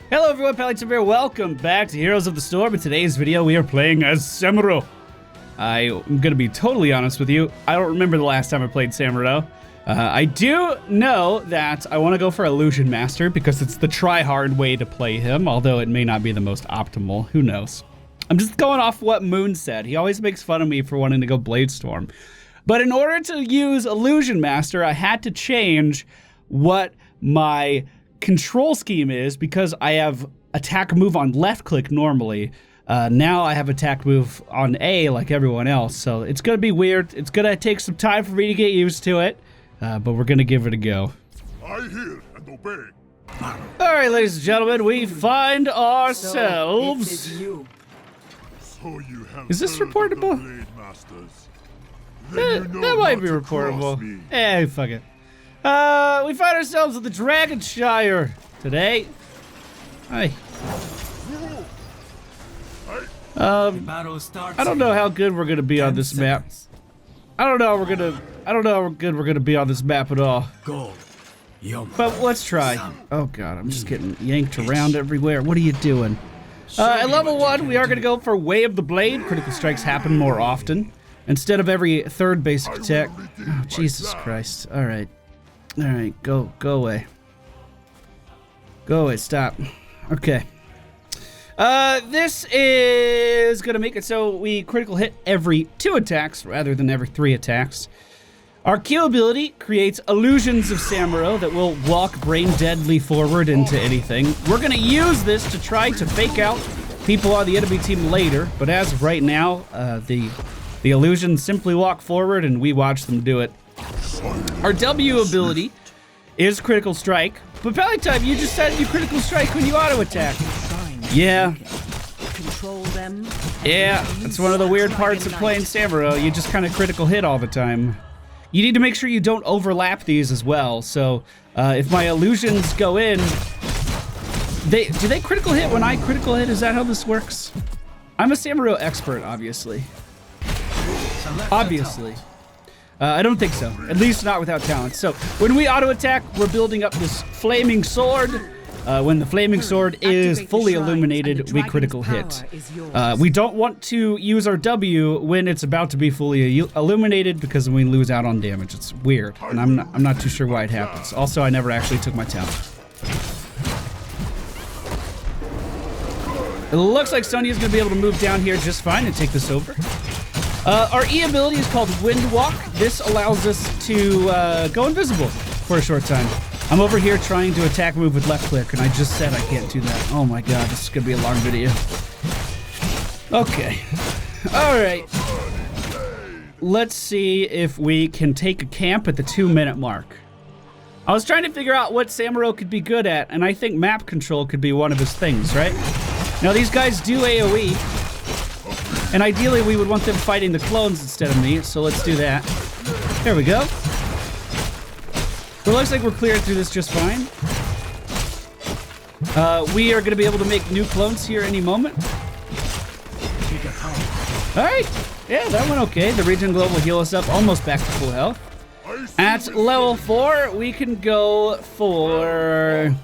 Hello everyone, PallyTime. Welcome back to Heroes of the Storm. In today's video, we are playing as Samuro. I'm gonna be totally honest with you. I don't remember the last time I played Samuro. I do know that I want to go for Illusion Master because it's the try-hard way to play him, although it may not be the most optimal. Who knows? I'm just going off what Moon said. He always makes fun of me for wanting to go Bladestorm. But in order to use Illusion Master, I had to change what my control scheme is because I have attack move on left click normally. Now I have attack move on A like everyone else, so it's gonna be weird. It's gonna take some time for me to get used to it, but we're gonna give it a go. I hear and obey. All right, ladies and gentlemen, we find ourselves. So you have Is this heard of the reportable? Blade Masters. Then you know That might not be to cross reportable. me. Eh, fuck it. We find ourselves at the Dragonshire today. Hi. I don't know how good we're gonna be on this map. I don't know how good we're gonna be on this map at all. But let's try. Oh god, I'm just getting yanked around everywhere. What are you doing? At level 1, we are gonna go for Way of the Blade. Critical strikes happen more often instead of every third basic attack. Oh, Jesus Christ. All right, go away. Go away, stop. Okay. This is gonna make it so we critical hit every 2 attacks rather than every 3 attacks. Our Q ability creates illusions of Samuro that will walk brain deadly forward into anything. We're gonna use this to try to fake out people on the enemy team later, but as of right now, the illusions simply walk forward and we watch them do it. Our W ability is critical strike, but PallyTime, you just said you critical strike when you auto attack. Yeah. Yeah, that's one of the weird parts of playing Samuro. You just kind of critical hit all the time. You need to make sure you don't overlap these as well. So if my illusions go in, do they critical hit when I critical hit? Is that how this works? I'm a Samuro expert, obviously. Obviously. I don't think so. At least not without talent. So when we auto attack, we're building up this flaming sword. When the flaming sword is fully illuminated, we critical hit. We don't want to use our W when it's about to be fully illuminated because we lose out on damage. It's weird, and I'm not too sure why it happens. Also, I never actually took my talent. It looks like Sonya's gonna be able to move down here just fine and take this over. Our E ability is called Wind Walk. This allows us to go invisible for a short time. I'm over here trying to attack move with left click, and I just said I can't do that. Oh my god, this is gonna be a long video. Okay. Alright. Let's see if we can take a camp at the 2-minute mark. I was trying to figure out what Samuro could be good at, and I think map control could be one of his things, right? Now these guys do AoE, and ideally we would want them fighting the clones instead of me, so let's do that. There we go. It looks like we're clearing through this just fine. We are going to be able to make new clones here any moment. Alright, yeah, that went okay. The Regen Glow will heal us up almost back to full health. At level 4, we can go for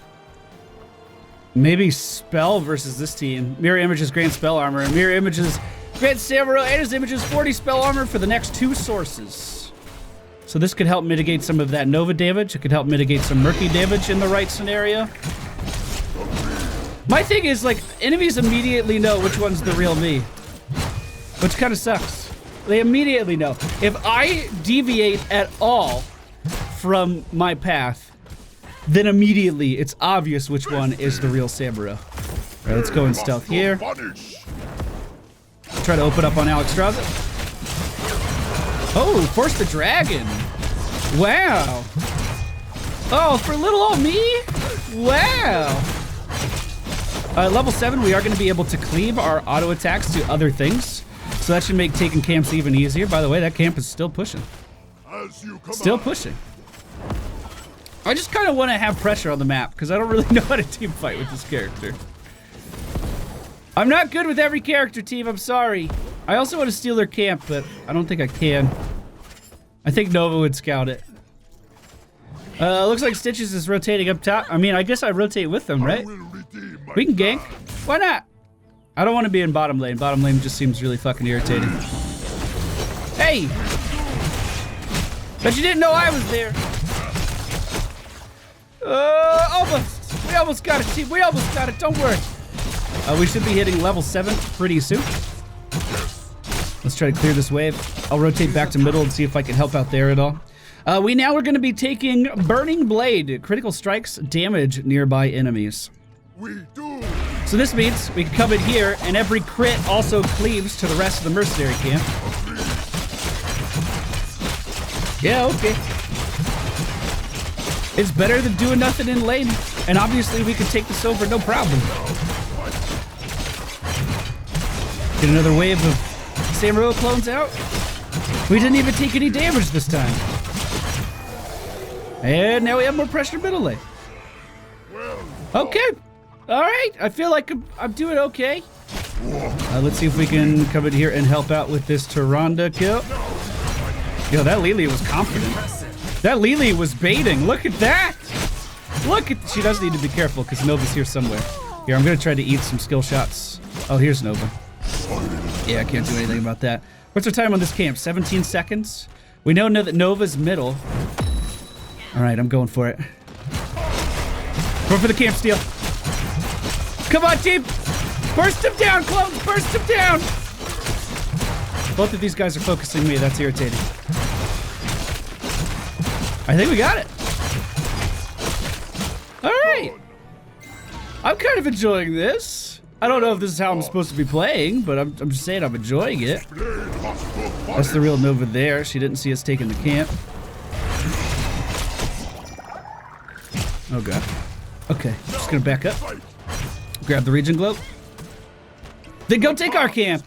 maybe Spell versus this team. Mirror Images grant Spell Armor, and Mirror Images grant Samuro and his Images 40 Spell Armor for the next 2 sources. So this could help mitigate some of that Nova damage. It could help mitigate some Murky damage in the right scenario. My thing is, like, enemies immediately know which one's the real me. Which kind of sucks. They immediately know. If I deviate at all from my path, then immediately it's obvious which one is the real Samuro. All right, let's go in stealth here. Try to open up on Alex Straza. Oh, force the dragon. Wow. Oh, for little old me? Wow. Level 7, we are going to be able to cleave our auto attacks to other things. So that should make taking camps even easier. By the way, that camp is still pushing. Still pushing. I just kind of want to have pressure on the map because I don't really know how to team fight with this character. I'm not good with every character, team. I'm sorry. I also want to steal their camp, but I don't think I can. I think Nova would scout it. Looks like Stitches is rotating up top. I mean, I guess I rotate with them, right? my We can gank. path. Why not? I don't want to be in bottom lane. Bottom lane just seems really fucking irritating. Hey! Bet you didn't know I was there. Almost. We almost got it, team. We almost got it. Don't worry. We should be hitting level 7 pretty soon. Let's try to clear this wave. I'll rotate back to middle and see if I can help out there at all. We now are going to be taking Burning Blade. Critical strikes damage nearby enemies. We do. So this means we can come in here and every crit also cleaves to the rest of the mercenary camp. Yeah, okay. It's better than doing nothing in lane. And obviously we can take this over no problem. Get another wave of Samuro clones out. We didn't even take any damage this time. And now we have more pressure middle lane. Okay. All right. I feel like I'm doing okay. Let's see if we can come in here and help out with this Tyrande kill. Yo, that Lily was confident. That Lily was baiting. Look at that. Look at. She does need to be careful because Nova's here somewhere. Here, I'm going to try to eat some skill shots. Oh, here's Nova. Yeah, I can't do anything about that. What's our time on this camp? 17 seconds. We know that Nova's middle. All right, I'm going for it. Go for the camp steal. Come on, team. Burst him down, clones. Burst him down. Both of these guys are focusing me. That's irritating. I think we got it. All right. I'm kind of enjoying this. I don't know if this is how I'm supposed to be playing, but I'm just saying I'm enjoying it. That's the real Nova there. She didn't see us taking the camp. Oh, God. Okay, just gonna back up. Grab the region globe. Then go take our camp.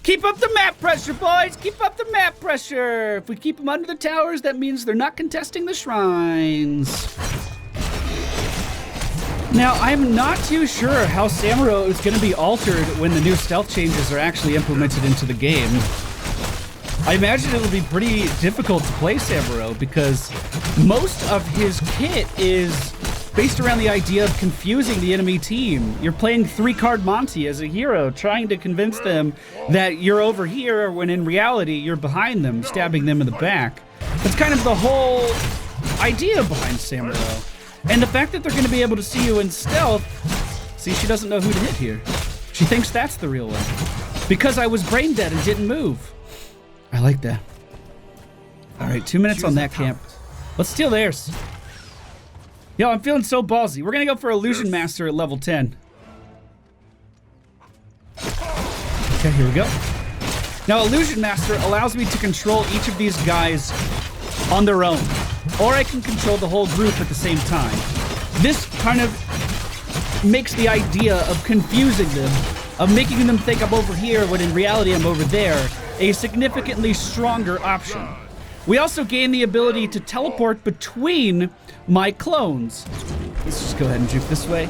Keep up the map pressure, boys. Keep up the map pressure. If we keep them under the towers, that means they're not contesting the shrines. Now, I'm not too sure how Samuro is going to be altered when the new stealth changes are actually implemented into the game. I imagine it'll be pretty difficult to play Samuro because most of his kit is based around the idea of confusing the enemy team. You're playing 3-card Monty as a hero, trying to convince them that you're over here when in reality you're behind them, stabbing them in the back. That's kind of the whole idea behind Samuro. And the fact that they're going to be able to see you in stealth, see, she doesn't know who to hit here. She thinks that's the real one. Because I was brain dead and didn't move. I like that. All right, 2 minutes on that camp. Let's steal theirs. Yo, I'm feeling so ballsy. We're going to go for Illusion Master at level 10. Okay, here we go. Now, Illusion Master allows me to control each of these guys on their own. Or I can control the whole group at the same time. This kind of makes the idea of confusing them, of making them think I'm over here when in reality I'm over there, a significantly stronger option. We also gain the ability to teleport between my clones. Let's just go ahead and juke this way.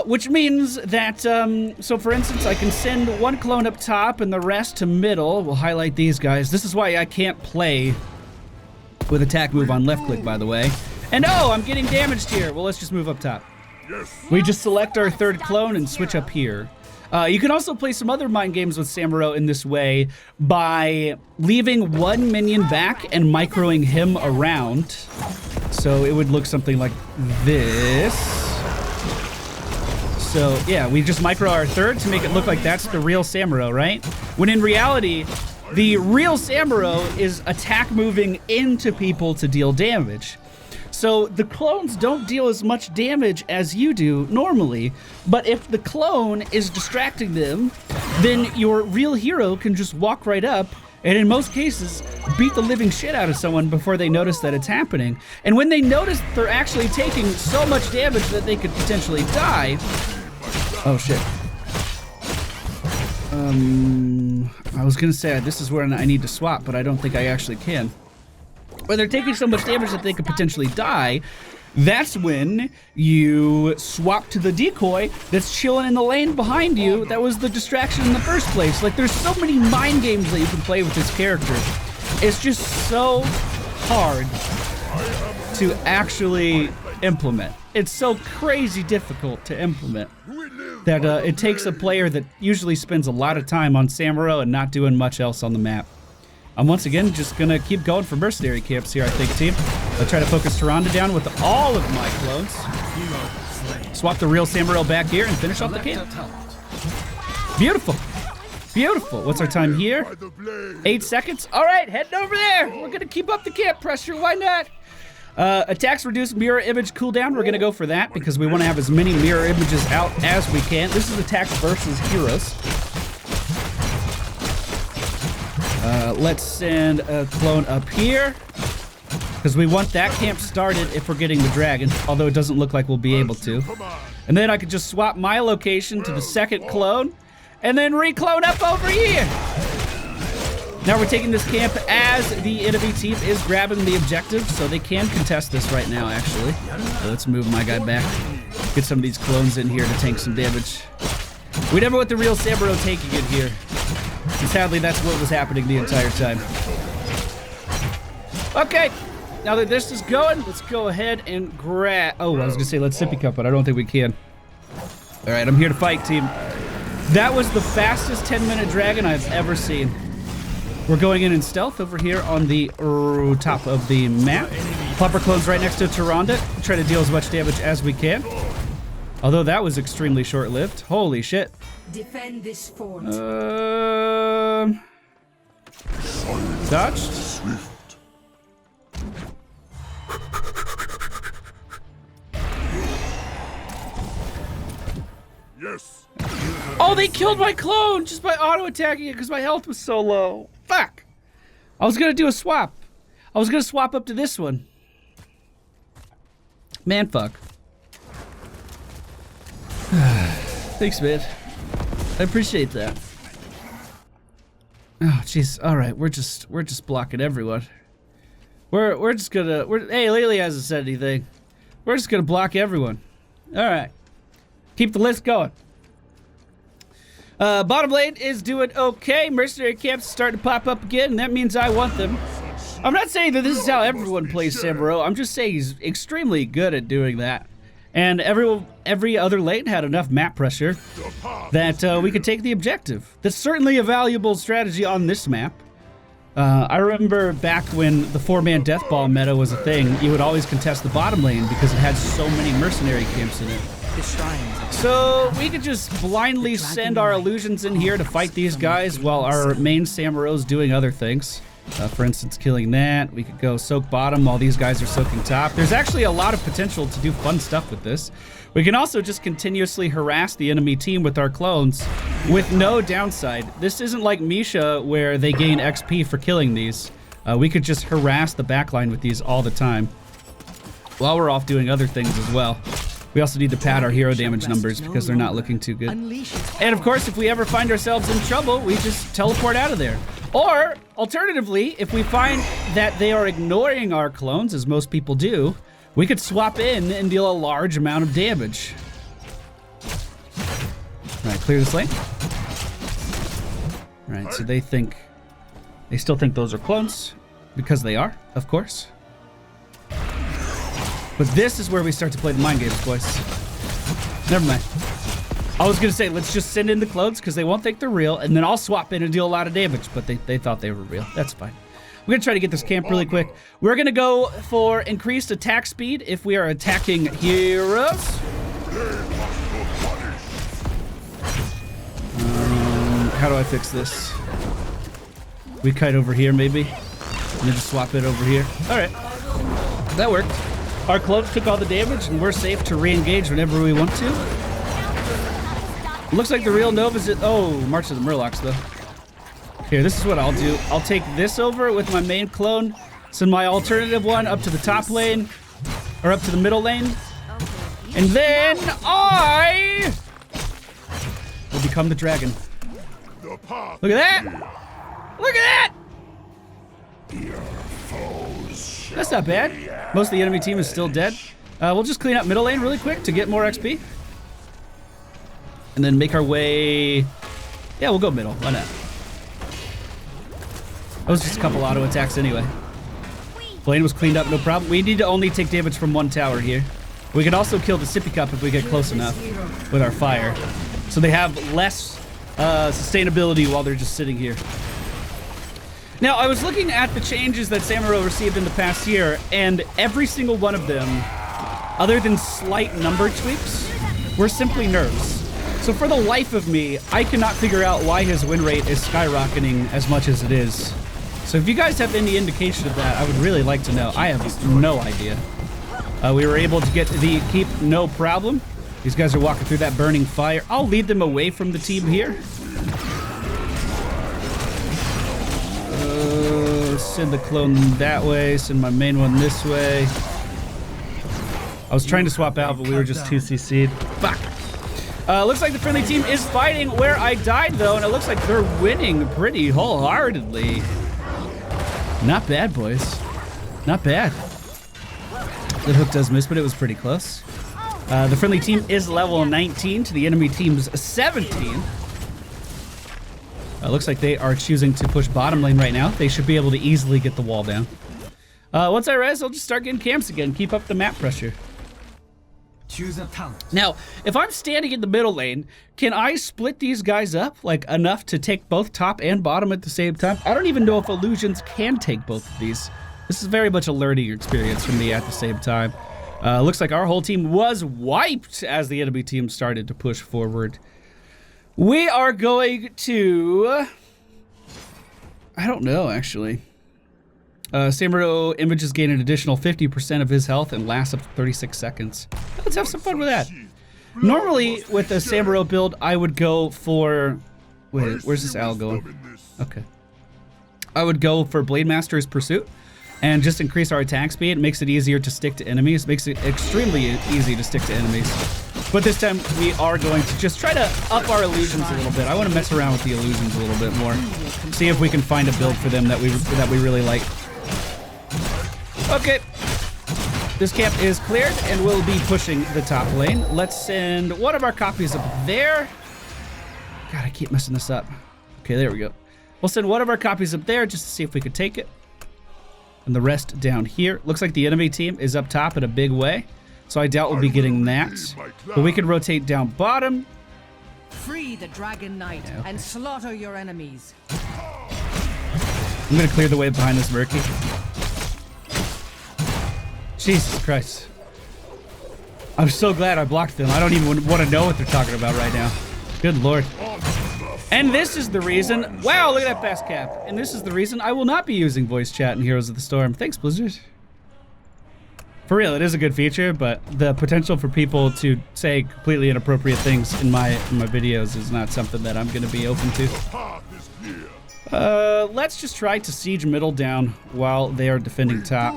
Which means that, so for instance, I can send one clone up top and the rest to middle. We'll highlight these guys. This is why I can't play with attack move on left click, by the way. And oh, I'm getting damaged here. Well, let's just move up top. We just select our third clone and switch up here. You can also play some other mind games with Samuro in this way by leaving one minion back and microing him around. So it would look something like this. So yeah, we just micro our third to make it look like that's the real Samuro, right? When in reality, the real Samuro is attack moving into people to deal damage. So the clones don't deal as much damage as you do normally, but if the clone is distracting them, then your real hero can just walk right up and in most cases beat the living shit out of someone before they notice that it's happening. And when they notice they're actually taking so much damage that they could potentially die. Oh shit. I was gonna say this is where I need to swap, but I don't think I actually can. When they're taking so much damage that they could potentially die, that's when you swap to the decoy that's chilling in the lane behind you. That was the distraction in the first place. Like, there's so many mind games that you can play with this character. It's just so hard to actually implement. it's so crazy difficult to implement that it takes a player that usually spends a lot of time on Samuro and not doing much else on the map. I'm once again just gonna keep going for mercenary camps here, I think, team. I'll try to focus Tyrande down with all of my clones. Swap the real Samuro back here and finish off the camp. Beautiful. Beautiful. What's our time here? 8 seconds. All right, heading over there. We're gonna keep up the camp pressure. Why not? Attacks reduce mirror image cooldown. We're gonna go for that because we want to have as many mirror images out as we can. This is attacks versus heroes. Let's send a clone up here because we want that camp started if we're getting the dragon, although it doesn't look like we'll be able to. And then I could just swap my location to the second clone and then re-clone up over here. Now we're taking this camp as the enemy team is grabbing the objective, so they can contest this right now, actually. So let's move my guy back. Get some of these clones in here to tank some damage. We never want the real Samuro taking it here. And sadly, that's what was happening the entire time. Okay, now that this is going, let's go ahead and grab... Oh, I was gonna say let's sippy cup, but I don't think we can. All right, I'm here to fight, team. That was the fastest 10-minute dragon I've ever seen. We're going in stealth over here on the top of the map. Plopper clone's right next to Tyrande. Try to deal as much damage as we can. Although that was extremely short-lived. Holy shit. Defend this fort. Dodged. Yes. Oh, they killed my clone just by auto-attacking it because my health was so low. Fuck. I was gonna do a swap. I was gonna swap up to this one. Man, fuck. Thanks, man. I appreciate that. Oh, jeez. All right, we're just blocking everyone. We're just gonna. Hey, Lily hasn't said anything. We're just gonna block everyone. All right. Keep the list going. Bottom lane is doing okay. Mercenary camps starting to pop up again, and that means I want them. I'm not saying that this is how everyone plays Samuro. I'm just saying he's extremely good at doing that. And every other lane had enough map pressure that we could take the objective. That's certainly a valuable strategy on this map. I remember back when the 4-man death ball meta was a thing, you would always contest the bottom lane because it had so many mercenary camps in it. So we could just blindly send our illusions in here to fight these guys while our main Samuro's doing other things. For instance, killing that. We could go soak bottom while these guys are soaking top. There's actually a lot of potential to do fun stuff with this. We can also just continuously harass the enemy team with our clones with no downside. This isn't like Misha where they gain XP for killing these. We could just harass the backline with these all the time while we're off doing other things as well. We also need to pad our hero damage numbers because they're not looking too good. And of course, if we ever find ourselves in trouble, we just teleport out of there. Or, alternatively, if we find that they are ignoring our clones, as most people do, we could swap in and deal a large amount of damage. All right, clear this lane. All right, so they still think those are clones, because they are, of course. But this is where we start to play the mind games, boys. Never mind. I was gonna say, let's just send in the clones because they won't think they're real, and then I'll swap in and deal a lot of damage, but they thought they were real. That's fine. We're gonna try to get this camp really quick. We're gonna go for increased attack speed if we are attacking heroes. How do I fix this? We kite over here, maybe? And then just swap it over here. All right, that worked. Our clones took all the damage, and we're safe to re-engage whenever we want to. Looks like the real Nova's at... Oh, March of the Murlocs, though. Here, this is what I'll do. I'll take this over with my main clone, send my alternative one up to the top lane, or up to the middle lane, and then I will become the dragon. Look at that! Look at that! That's not bad. Most of the enemy team is still dead. We'll just clean up middle lane really quick to get more XP. And then make our way... Yeah, we'll go middle. Why not? That was just a couple auto attacks anyway. Lane was cleaned up, no problem. We need to only take damage from one tower here. We can also kill the sippy cup if we get close enough with our fire. So they have less sustainability while they're just sitting here. Now, I was looking at the changes that Samuro received in the past year, and every single one of them, other than slight number tweaks, were simply nerfs. So for the life of me, I cannot figure out why his win rate is skyrocketing as much as it is. So if you guys have any indication of that, I would really like to know. I have no idea. We were able to get the keep, no problem. These guys are walking through that burning fire. I'll lead them away from the team here. Send the clone that way, send my main one this way. I was trying to swap out, but we were just 2 CC'd. Fuck. Looks like the friendly team is fighting where I died, though, and it looks like they're winning pretty wholeheartedly. Not bad, boys. Not bad. The hook does miss, but it was pretty close. The friendly team is level 19 to the enemy team's 17. Looks like they are choosing to push bottom lane right now. They should be able to easily get the wall down. Once I res, I'll just start getting camps again. Keep up the map pressure. Choose a talent. Now, if I'm standing in the middle lane, can I split these guys up like enough to take both top and bottom at the same time? I don't even know if illusions can take both of these. This is very much a learning experience for me at the same time. Looks like our whole team was wiped as the enemy team started to push forward. We are going to... I don't know, actually. Samuro images gain an additional 50% of his health and lasts up to 36 seconds. Let's have some fun with that. Normally, with a Samuro build, I would go for... Wait, where's this owl going? Okay. I would go for Blade Master's Pursuit and just increase our attack speed. It makes it easier to stick to enemies. Makes it extremely easy to stick to enemies. But this time, we are going to just try to up our illusions a little bit. I want to mess around with the illusions a little bit more. See if we can find a build for them that we really like. Okay. This camp is cleared, and we'll be pushing the top lane. Let's send one of our copies up there. God, I keep messing this up. Okay, there we go. We'll send one of our copies up there just to see if we could take it. And the rest down here. Looks like the enemy team is up top in a big way. So I doubt we'll be getting that. But we can rotate down bottom. Free the Dragon Knight and slaughter your enemies. I'm going to clear the way behind this Murky. Jesus Christ. I'm so glad I blocked them. I don't even want to know what they're talking about right now. Good Lord. And this is the reason... Wow, look at that fast cap. And this is the reason I will not be using voice chat in Heroes of the Storm. Thanks, Blizzard. For real, it is a good feature, but the potential for people to say completely inappropriate things in my videos is not something that I'm going to be open to. Let's just try to siege middle down while they are defending top.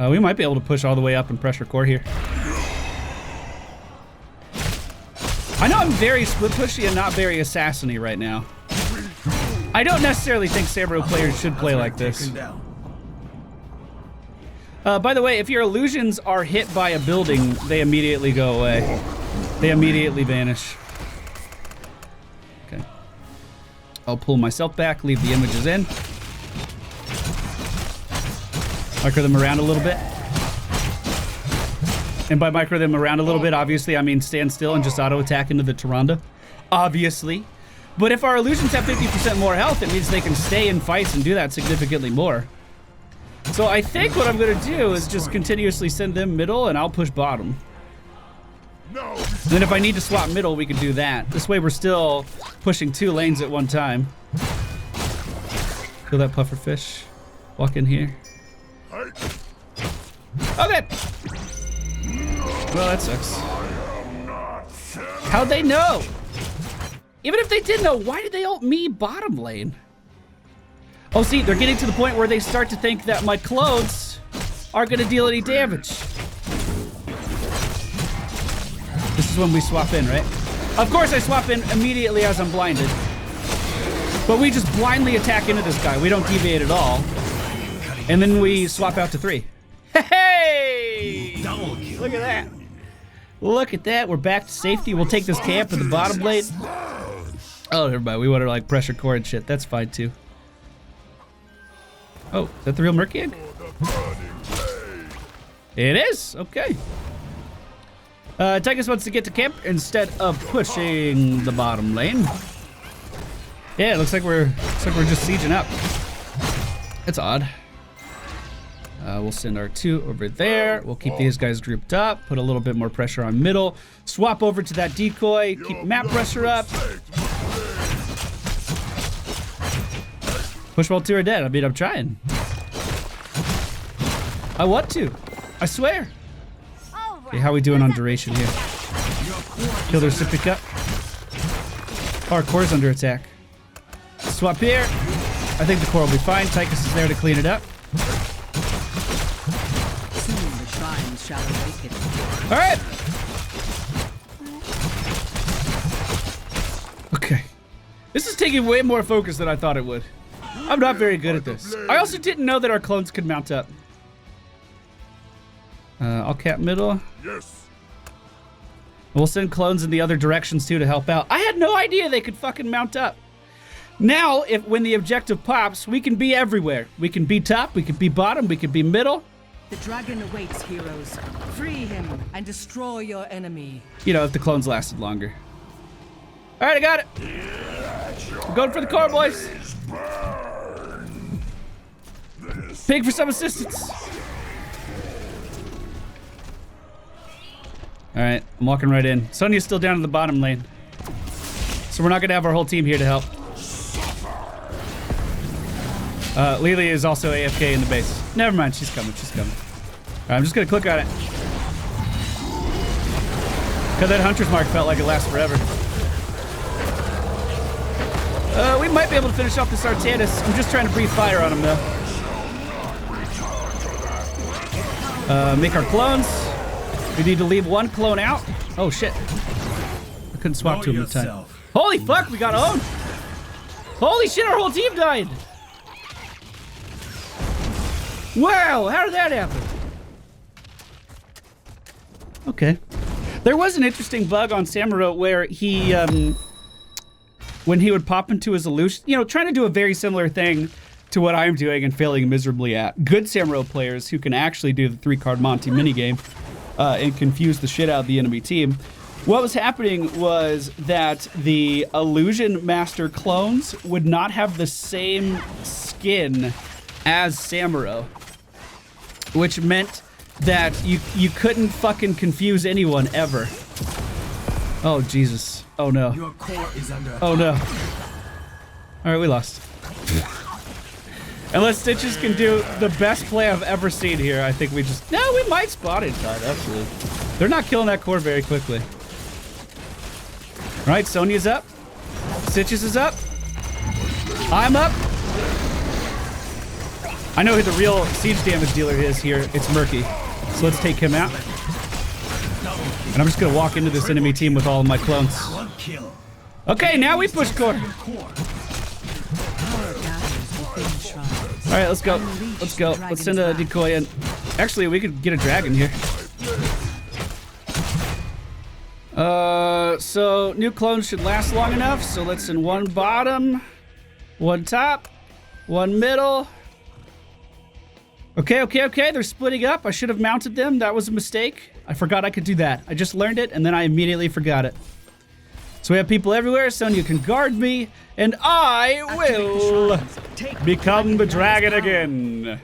We might be able to push all the way up and pressure core here. I know I'm very split pushy and not very assassin-y right now. I don't necessarily think Samuro players should play like this. By the way, if your illusions are hit by a building, they immediately go away. They immediately vanish. Okay. I'll pull myself back, leave the images in. Micro them around a little bit. And by micro them around a little bit, obviously, I mean stand still and just auto-attack into the Tyrande. Obviously. But if our illusions have 50% more health, it means they can stay in fights and do that significantly more. So I think what I'm going to do is just continuously send them middle, and I'll push bottom. Then if I need to swap middle, we can do that. This way we're still pushing 2 lanes at one time. Kill that pufferfish. Walk in here. Okay. Well, that sucks. How'd they know? Even if they did know, why did they ult me bottom lane? Oh, see, they're getting to the point where they start to think that my clothes aren't going to deal any damage. This is when we swap in, right? Of course I swap in immediately as I'm blinded. But we just blindly attack into this guy. We don't deviate at all. And then we swap out to 3. Hey! Look at that. Look at that. We're back to safety. We'll take this camp in the bottom lane. Oh, never mind. We want to like pressure core and shit. That's fine too. Oh, is that the real Murky egg? It is. Okay. Tychus wants to get to camp instead of pushing the bottom lane. Yeah, it looks like we're just sieging up. It's odd. We'll send our 2 over there. We'll keep these guys grouped up. Put a little bit more pressure on middle. Swap over to that decoy. Keep map pressure up. Push while 2 are dead. I mean, I'm trying. I want to. I swear. Okay, how are we doing on duration here? Kill their Sippy Cup. Our core's under attack. Swap here. I think the core will be fine. Tychus is there to clean it up. Soon the shrines shall awaken. All right. Okay. This is taking way more focus than I thought it would. I'm not very good at this. I also didn't know that our clones could mount up. I'll cap middle. Yes. We'll send clones in the other directions too to help out. I had no idea they could fucking mount up. Now, when the objective pops, we can be everywhere. We can be top, we can be bottom, we can be middle. The dragon awaits, heroes. Free him and destroy your enemy. You know, if the clones lasted longer. All right, I got it. I'm going for the core, boys. Pig for some assistance. All right, I'm walking right in. Sonya's still down in the bottom lane. So we're not gonna have our whole team here to help. Lily is also AFK in the base. Never mind, she's coming, she's coming. All right, I'm just gonna click on it. Cause that hunter's mark felt like it lasts forever. We might be able to finish off this Artanis. I'm just trying to breathe fire on him though. Make our clones. We need to leave 1 clone out. Oh shit. I couldn't swap to him in time. Holy fuck, we got owned. Holy shit, our whole team died. Wow, how did that happen? Okay. There was an interesting bug on Samuro where he, when he would pop into his illusion, you know, trying to do a very similar thing to what I'm doing and failing miserably at. Good Samuro players who can actually do the 3-card Monty minigame and confuse the shit out of the enemy team. What was happening was that the Illusion Master clones would not have the same skin as Samuro, which meant that you couldn't fucking confuse anyone ever. Oh, Jesus. Oh, no. Your core is under Oh, no. All right, we lost. Unless Stitches can do the best play I've ever seen here, I think we just... No, we might spot in time, absolutely. They're not killing that core very quickly. All right, Sonya's up. Stitches is up. I'm up. I know who the real siege damage dealer is here. It's Murky. So let's take him out. And I'm just gonna walk into this enemy team with all of my clones. Okay, now we push core. All right, let's go. Let's go. Let's send a decoy in. Actually, we could get a dragon here. So new clones should last long enough. So let's send 1 bottom, 1 top, 1 middle. Okay, okay, okay. They're splitting up. I should have mounted them. That was a mistake. I forgot I could do that. I just learned it, and then I immediately forgot it. So we have people everywhere. Sonya can guard me, and I will become the dragon again.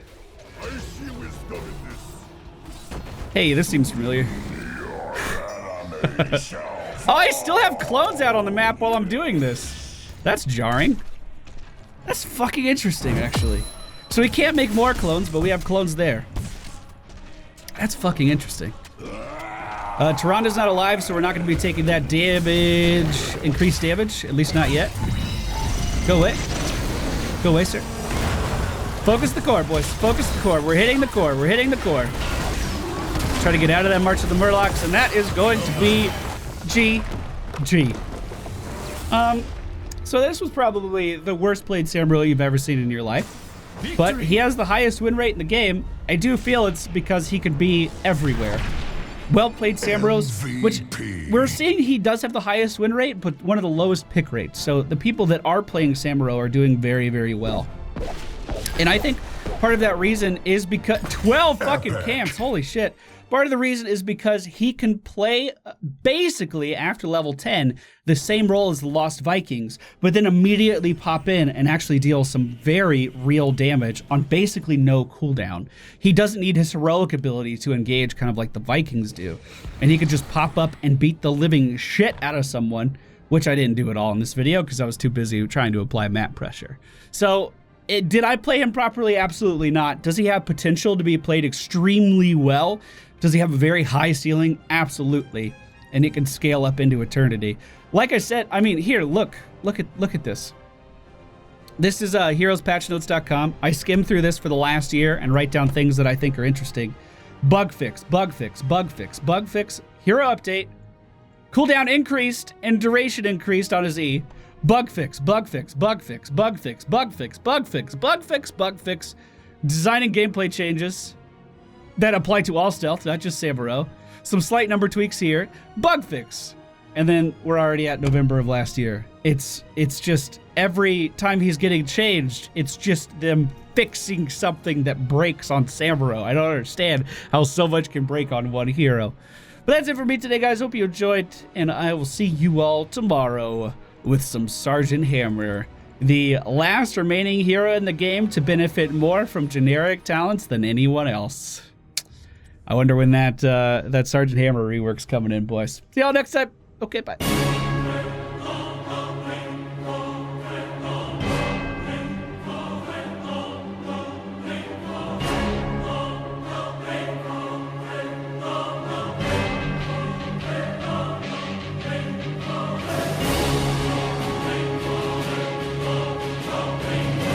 I see wisdom in this. Hey, this seems familiar. Oh, I still have clones out on the map while I'm doing this. That's jarring. That's fucking interesting, actually. So we can't make more clones, but we have clones there. That's fucking interesting. Tyranda's not alive, so we're not going to be taking that damage, increased damage, at least not yet. Go away. Go away, sir. Focus the core, boys. Focus the core. We're hitting the core. We're hitting the core. Try to get out of that March of the Murlocs, and that is going to be GG. So this was probably the worst played Samuro you've ever seen in your life. But he has the highest win rate in the game. I do feel it's because he could be everywhere. Well-played Samuros, which we're seeing he does have the highest win rate, but one of the lowest pick rates. So the people that are playing Samuro are doing very, very well. And I think Part of that reason is because 12 fucking camps, holy shit. Part of the reason is because he can play basically after level 10 the same role as the Lost Vikings, but then immediately pop in and actually deal some very real damage on basically no cooldown. He doesn't need his heroic ability to engage kind of like the Vikings do, and he could just pop up and beat the living shit out of someone, which I didn't do at all in this video because I was too busy trying to apply map pressure. So did I play him properly? Absolutely not. Does he have potential to be played extremely well? Does he have a very high ceiling? Absolutely. And it can scale up into eternity. Like I said, I mean, here, look at this. This is heroespatchnotes.com. I skimmed through this for the last year and write down things that I think are interesting. Bug fix, bug fix, bug fix, bug fix, hero update, cooldown increased and duration increased on his E. Bug fix, bug fix, bug fix, bug fix, bug fix, bug fix, bug fix, bug fix. Design and gameplay changes that apply to all stealth, not just Samuro. Some slight number tweaks here. Bug fix. And then we're already at November of last year. It's just every time he's getting changed, it's just them fixing something that breaks on Samuro. I don't understand how so much can break on one hero. But that's it for me today, guys. Hope you enjoyed, and I will see you all tomorrow with some Sergeant Hammer, the last remaining hero in the game to benefit more from generic talents than anyone else. I wonder when that Sergeant Hammer rework's coming in, boys. See y'all next time. Okay, bye.